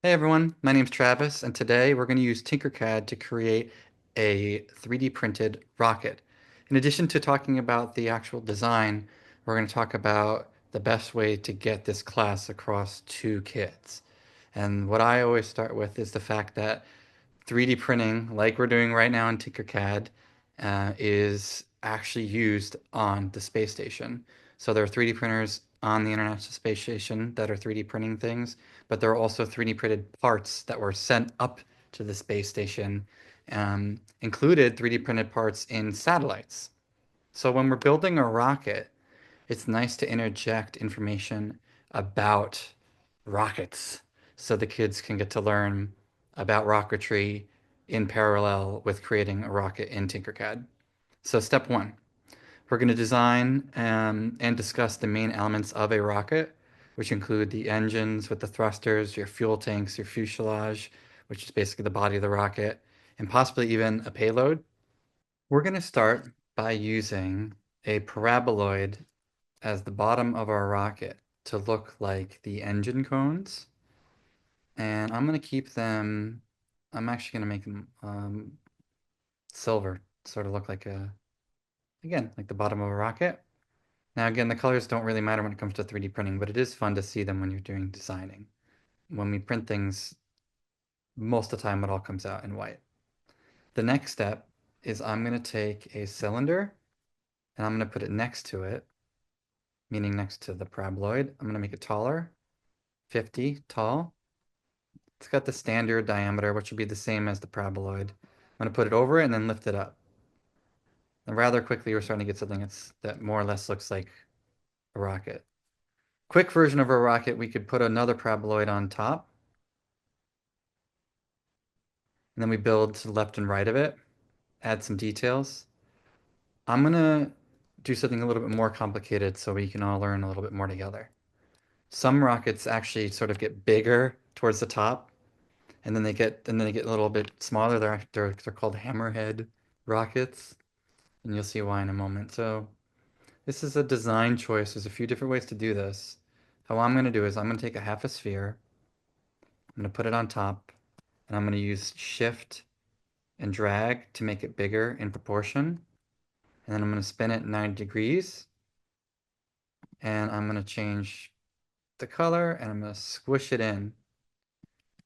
Hey everyone, my name's Travis, and today we're going to use TinkerCAD to create a 3D printed rocket. In addition to talking about the actual design, we're going to talk about the best way to get this class across to kids. And what I always start with is the fact that 3D printing, like we're doing right now in TinkerCAD, is actually used on the space station. So there are 3D printers on the International Space Station that are 3D printing things, but there are also 3D printed parts that were sent up to the space station, included 3D printed parts in satellites. So when we're building a rocket, it's nice to interject information about rockets so the kids can get to learn about rocketry in parallel with creating a rocket in TinkerCAD. So step one, we're going to design and discuss the main elements of a rocket, which include the engines with the thrusters, your fuel tanks, your fuselage, which is basically the body of the rocket, and possibly even a payload. We're going to start by using a paraboloid as the bottom of our rocket to look like the engine cones. And I'm going to keep them, I'm actually going to make them silver, sort of look like again, like the bottom of a rocket. Now, again, the colors don't really matter when it comes to 3D printing, but it is fun to see them when you're doing designing. When we print things, most of the time it all comes out in white. The next step is I'm going to take a cylinder and I'm going to put it next to it, meaning next to the paraboloid. I'm going to make it taller, 50 tall. It's got the standard diameter, which would be the same as the paraboloid. I'm going to put it over it and then lift it up. And rather quickly, we're starting to get something that more or less looks like a rocket. Quick version of a rocket, we could put another paraboloid on top, and then we build to the left and right of it, add some details. I'm going to do something a little bit more complicated so we can all learn a little bit more together. Some rockets actually sort of get bigger towards the top, and then they get a little bit smaller. They're called hammerhead rockets, and you'll see why in a moment. So this is a design choice. There's a few different ways to do this. How I'm going to do is I'm going to take a half a sphere, I'm going to put it on top, and I'm going to use shift and drag to make it bigger in proportion. And then I'm going to spin it 90 degrees, and I'm going to change the color, and I'm going to squish it in.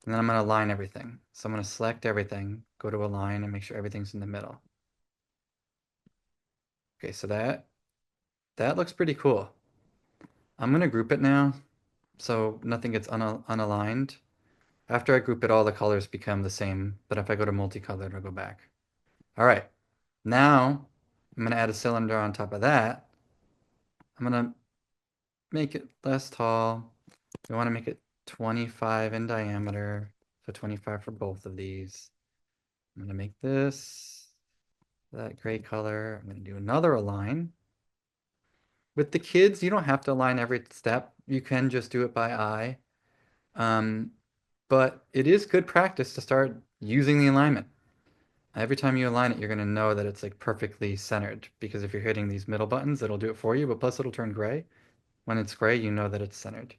And then I'm going to align everything. So I'm going to select everything, go to align, and make sure everything's in the middle. Okay, so that looks pretty cool. I'm going to group it now so nothing gets unaligned. After I group it, all the colors become the same, but if I go to multicolored, I'll go back. All right, now I'm going to add a cylinder on top of that. I'm going to make it less tall. We want to make it 25 in diameter, so 25 for both of these. I'm going to make this that gray color. I'm going to do another align. With the kids, you don't have to align every step. You can just do it by eye. Um, but it is good practice to start using the alignment. Every time you align it, you're going to know that it's like perfectly centered because if you're hitting these middle buttons, it'll do it for you, but plus it'll turn gray. When it's gray, you know that it's centered.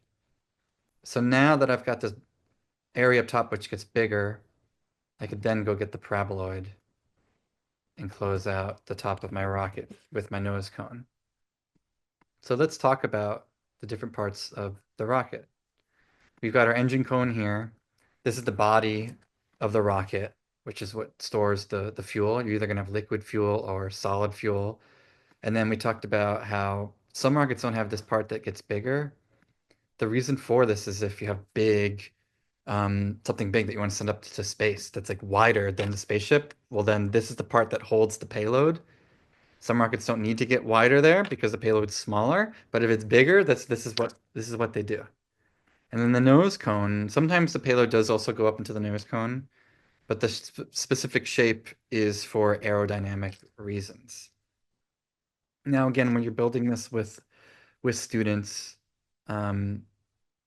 So now that I've got this area up top, which gets bigger, I could then go get the paraboloid and close out the top of my rocket with my nose cone. So let's talk about the different parts of the rocket. We've got our engine cone here. This is the body of the rocket, which is what stores the fuel. You're either going to have liquid fuel or solid fuel. And then we talked about how some rockets don't have this part that gets bigger. The reason for this is if you have something big that you want to send up to space that's like wider than the spaceship, well, then this is the part that holds the payload. Some rockets don't need to get wider there because the payload's smaller, but if it's bigger, this is what they do. And then the nose cone, sometimes the payload does also go up into the nose cone, but the specific shape is for aerodynamic reasons. Now, again, when you're building this with students, um,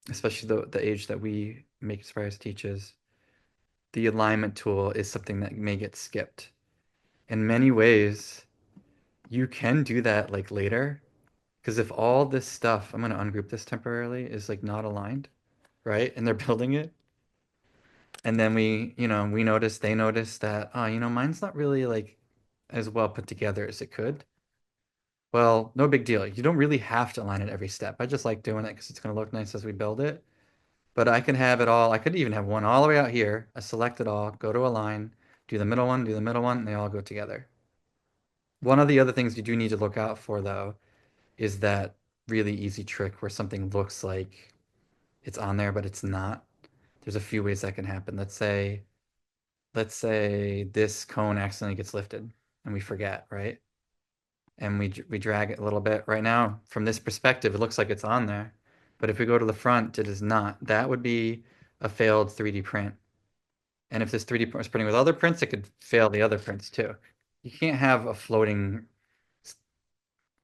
especially the age that we make Aspires teaches, the alignment tool is something that may get skipped. In many ways, you can do that like later, because if all this stuff, I'm going to ungroup this temporarily, is like not aligned, right? And they're building it. And then we noticed, they noticed that, oh, mine's not really like as well put together as it could. Well, no big deal. You don't really have to align it every step. I just like doing it because it's going to look nice as we build it. But I can have it all. I could even have one all the way out here. I select it all, go to align, do the middle one, and they all go together. One of the other things you do need to look out for, though, is that really easy trick where something looks like it's on there, but it's not. There's a few ways that can happen. Let's say this cone accidentally gets lifted and we forget, right? And we drag it a little bit. Right now, from this perspective, it looks like it's on there. But if we go to the front, it is not. That would be a failed 3D print. And if this 3D print was printing with other prints, it could fail the other prints too. You can't have a floating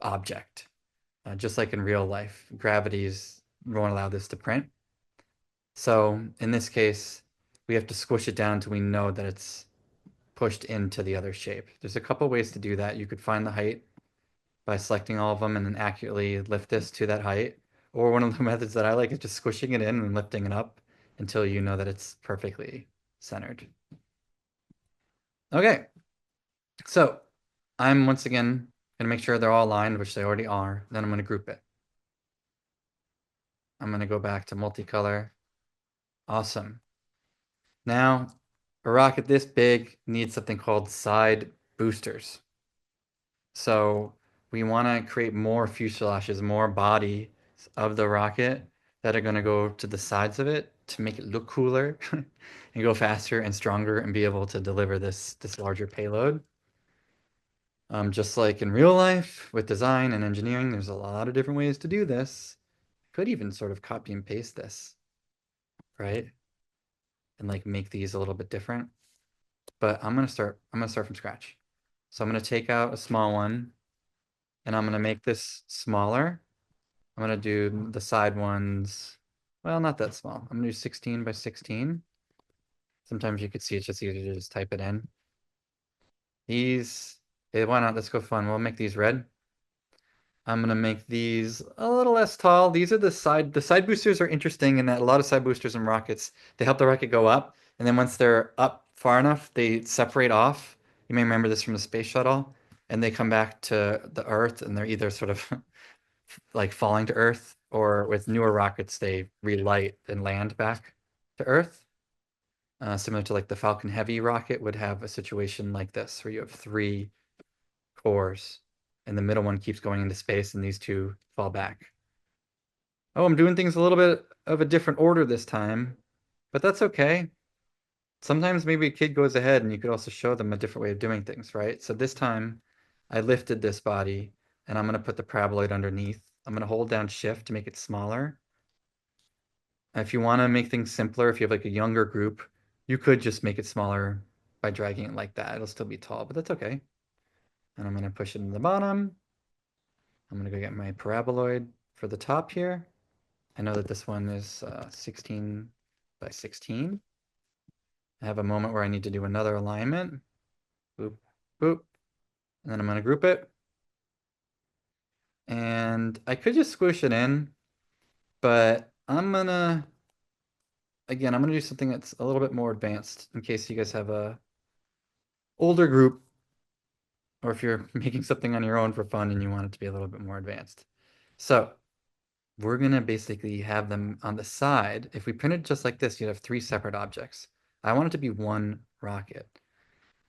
object. Just like in real life, gravities won't allow this to print. So in this case, we have to squish it down till we know that it's pushed into the other shape. There's a couple ways to do that. You could find the height by selecting all of them and then accurately lift this to that height. Or one of the methods that I like is just squishing it in and lifting it up until you know that it's perfectly centered. Okay, so I'm once again gonna make sure they're all aligned, which they already are. Then I'm gonna group it. I'm gonna go back to multicolor. Awesome. Now, a rocket this big needs something called side boosters. So we want to create more fuselages, more body of the rocket that are going to go to the sides of it to make it look cooler and go faster and stronger and be able to deliver this larger payload. Just like in real life with design and engineering, there's a lot of different ways to do this. Could even sort of copy and paste this, right? And like make these a little bit different. But I'm gonna start from scratch. So I'm gonna take out a small one and I'm gonna make this smaller. I'm gonna do the side ones, well, not that small. I'm gonna do 16 by 16. Sometimes you could see it's just easier to just type it in. These, why not? Let's go fun. We'll make these red. I'm gonna make these a little less tall. These are the side boosters are interesting in that a lot of side boosters in rockets, they help the rocket go up, and then once they're up far enough, they separate off. You may remember this from the space shuttle, and they come back to the Earth, and they're either sort of like falling to Earth, or with newer rockets, they relight and land back to Earth. Similar to like the Falcon Heavy rocket would have a situation like this, where you have three cores, and the middle one keeps going into space, and these two fall back. Oh, I'm doing things a little bit of a different order this time, but that's okay. Sometimes maybe a kid goes ahead and you could also show them a different way of doing things, right? So this time I lifted this body and I'm going to put the paraboloid underneath. I'm going to hold down shift to make it smaller. If you want to make things simpler, if you have like a younger group, you could just make it smaller by dragging it like that. It'll still be tall, but that's okay. And I'm going to push it in the bottom. I'm going to go get my paraboloid for the top here. I know that this one is 16 by 16. I have a moment where I need to do another alignment. Boop, boop. And then I'm going to group it. And I could just squish it in, but I'm gonna do something that's a little bit more advanced in case you guys have a older group, or if you're making something on your own for fun and you want it to be a little bit more advanced. So we're gonna basically have them on the side. If we print it just like this, you'd have three separate objects. I want it to be one rocket.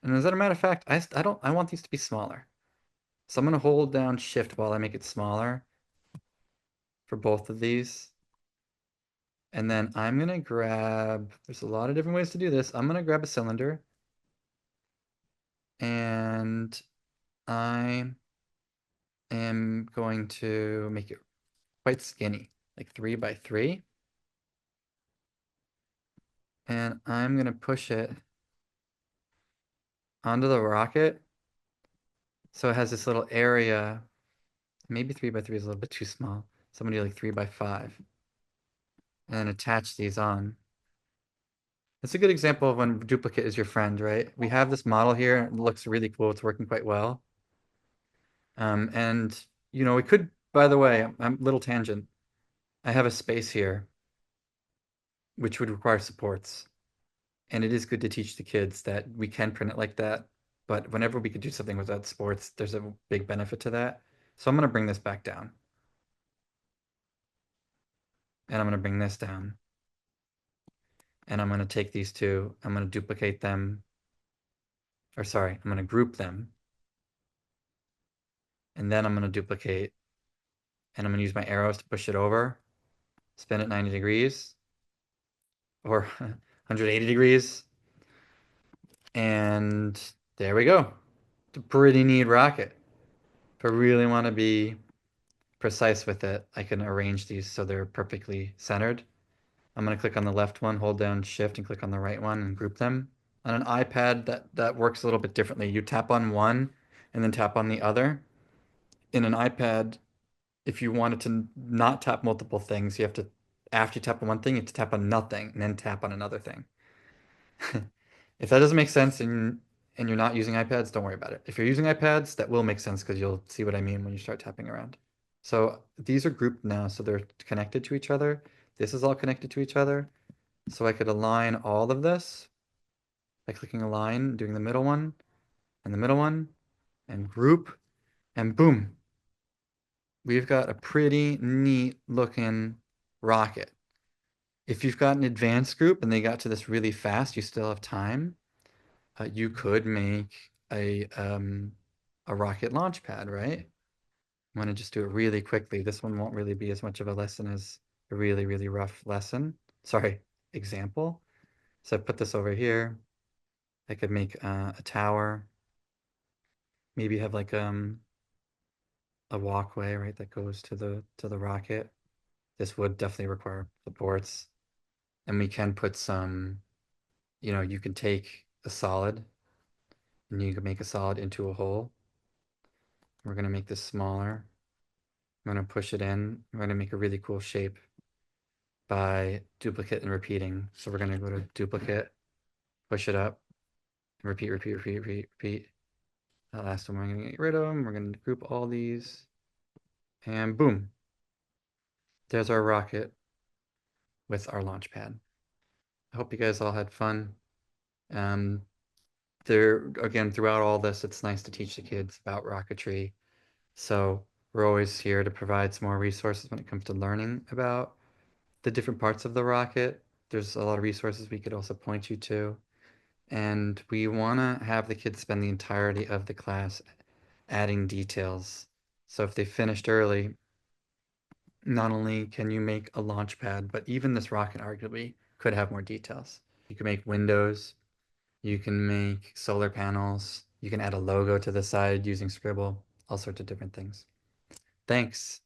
And as a matter of fact, I want these to be smaller. So I'm gonna hold down shift while I make it smaller for both of these. And then I'm gonna grab, there's a lot of different ways to do this. I'm gonna grab a cylinder and I am going to make it quite skinny, like 3 by 3. And I'm gonna push it onto the rocket. So it has this little area. Maybe 3 by 3 is a little bit too small. So I'm gonna do like 3 by 5 and then attach these on. It's a good example of when duplicate is your friend, right? We have this model here. It looks really cool. It's working quite well. And we could, by the way, I'm little tangent. I have a space here, which would require supports. And it is good to teach the kids that we can print it like that. But whenever we could do something without sports, there's a big benefit to that. So I'm going to bring this back down. And I'm going to bring this down. And I'm going to take these two. I'm going to duplicate them. Or sorry, I'm going to group them. And then I'm going to duplicate. And I'm going to use my arrows to push it over. Spin it 90 degrees. Or 180 degrees. And there we go. It's a pretty neat rocket. If I really want to be precise with it, I can arrange these so they're perfectly centered. I'm going to click on the left one, hold down shift and click on the right one and group them. On an iPad, that works a little bit differently. You tap on one and then tap on the other. In an iPad, if you wanted to not tap multiple things, you have to, after you tap on one thing, you have to tap on nothing and then tap on another thing. If that doesn't make sense and you're not using iPads, don't worry about it. If you're using iPads, that will make sense because you'll see what I mean when you start tapping around. So these are grouped now, so they're connected to each other. This is all connected to each other. So I could align all of this by clicking align, doing the middle one, and the middle one, and group, and boom. We've got a pretty neat looking rocket. If you've got an advanced group and they got to this really fast, you still have time. You could make a rocket launch pad, right? I'm gonna just do it really quickly. This one won't really be as much of a lesson as a really, really rough lesson. Sorry, example. So I put this over here. I could make a tower. Maybe have like a walkway, right, that goes to the rocket. This would definitely require supports. And we can put some, you can take a solid and you can make a solid into a hole. We're gonna make this smaller. I'm gonna push it in. We're gonna make a really cool shape by duplicate and repeating. So we're gonna go to duplicate, push it up, repeat, repeat, repeat, repeat, repeat. That last one we're gonna get rid of them. We're gonna group all these, and boom, there's our rocket with our launch pad. I hope you guys all had fun. Um, again, throughout all this, it's nice to teach the kids about rocketry. So we're always here to provide some more resources when it comes to learning about the different parts of the rocket. There's a lot of resources we could also point you to. And we want to have the kids spend the entirety of the class adding details. So if they finished early, not only can you make a launch pad, but even this rocket arguably could have more details. You can make windows, you can make solar panels, you can add a logo to the side using Scribble, all sorts of different things. Thanks.